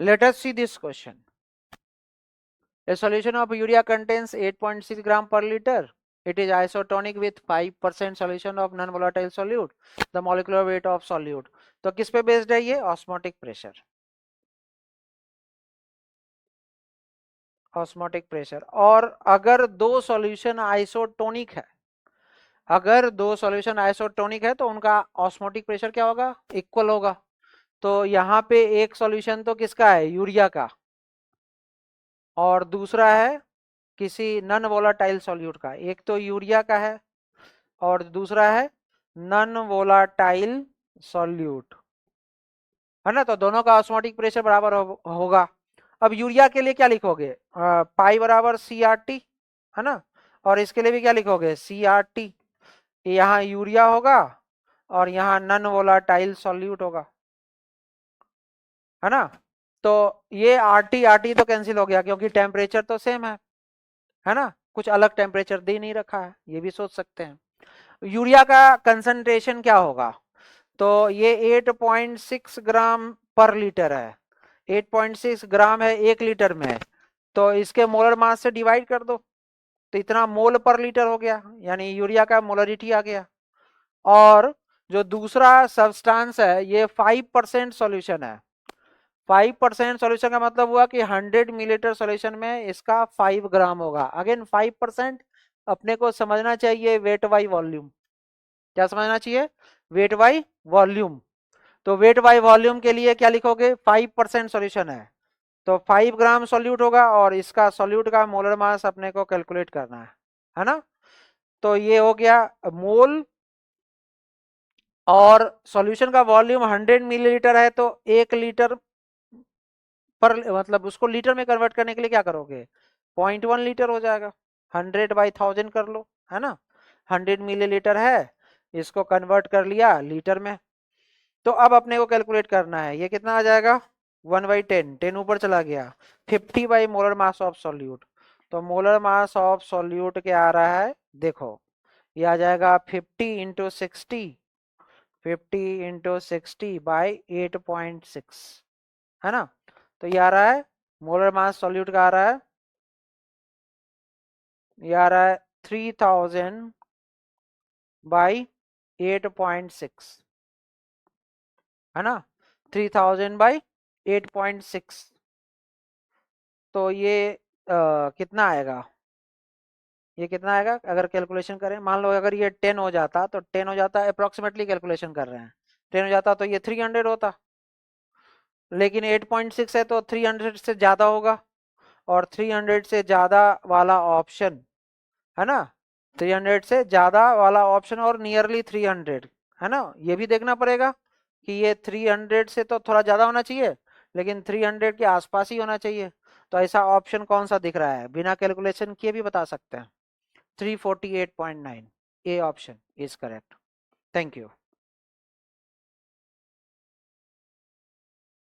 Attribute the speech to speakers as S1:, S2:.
S1: Let us see this question. A solution of urea contains 8.6 gram per liter. It is isotonic with 5% solution of non-volatile solute. The molecular weight of solute. तो किस पे based है ये? Osmotic pressure. Osmotic pressure. और अगर दो solution isotonic है, अगर दो सॉल्यूशन आइसोटोनिक है तो उनका ऑस्मोटिक प्रेशर क्या होगा? इक्वल होगा. तो यहाँ पे एक सॉल्यूशन तो किसका है? यूरिया का. और दूसरा है किसी नॉन वोलाटाइल सॉल्यूट का. एक तो यूरिया का है और दूसरा है नॉन वोलाटाइल सॉल्यूट, है ना. तो दोनों का ऑस्मोटिक प्रेशर बराबर होगा. अब यूरिया के लिए क्या लिखोगे? पाई बराबर सी आर टी, है ना. और इसके लिए भी क्या लिखोगे? C R T. यहाँ यूरिया होगा और यहाँ नॉन वोलाटाइल सॉल्यूट होगा, है ना. तो ये आर टी तो कैंसिल हो गया क्योंकि टेम्परेचर तो सेम है ना. कुछ अलग टेम्परेचर दे नहीं रखा है, ये भी सोच सकते हैं. यूरिया का कंसंट्रेशन क्या होगा? तो ये 8.6 ग्राम पर लीटर है. 8.6 ग्राम है 1 लीटर में, तो इसके मोलर मास से डिवाइड कर दो तो इतना मोल पर लीटर हो गया, यानी यूरिया का मोलरिटी आ गया. और जो दूसरा सब्सटेंस है ये 5% सॉल्यूशन है. 5% सॉल्यूशन का मतलब हुआ कि 100 मिलीलीटर सॉल्यूशन में इसका 5 ग्राम होगा. अगेन 5% अपने को समझना चाहिए वेट बाई वॉल्यूम. क्या समझना चाहिए? Weight by volume. तो वेट बाई वॉल्यूम के लिए क्या लिखोगे? 5% सॉल्यूशन है तो 5 ग्राम सॉल्यूट होगा और इसका सॉल्यूट का मोलर मास अपने को कैलकुलेट करना है ना. तो ये हो गया मोल. और सॉल्यूशन का वॉल्यूम 100 मिलीलीटर है तो 1 लीटर पर, मतलब उसको लीटर में कन्वर्ट करने के लिए क्या करोगे? 0.1 लीटर हो जाएगा. 100/1000 कर लो, है ना. 100 मिलीलीटर है, इसको कन्वर्ट कर लिया लीटर में. तो अब अपने को कैलकुलेट करना है ये कितना आ जाएगा? 1/10. 10 ऊपर चला गया. 50 by molar mass of solute. तो मोलर मास ऑफ सॉल्यूट क्या आ रहा है? देखो ये आ जाएगा 50 × 60 बाई 8.6, है ना. तो ये आ रहा है मोलर मास सॉल्यूट का आ रहा है, ये आ रहा है 3000 बाई 8.6, है ना. 3000 बाई 8.6. तो ये कितना आएगा? ये कितना आएगा अगर कैलकुलेशन करें? मान लो अगर ये 10 हो जाता तो 10 हो जाता, अप्रोक्सीमेटली कैलकुलेशन कर रहे हैं, 10 हो जाता तो ये 300 होता. लेकिन 8.6 है तो 300 से ज़्यादा होगा. और 300 से ज़्यादा वाला ऑप्शन, है ना. 300 से ज़्यादा वाला ऑप्शन और नियरली 300, है ना. ये भी देखना पड़ेगा कि ये 300 से तो थोड़ा ज़्यादा होना चाहिए लेकिन 300 के आसपास ही होना चाहिए. तो ऐसा ऑप्शन कौन सा दिख रहा है? बिना कैलकुलेशन किए भी बता सकते हैं. 348.9 A option is correct. Thank you.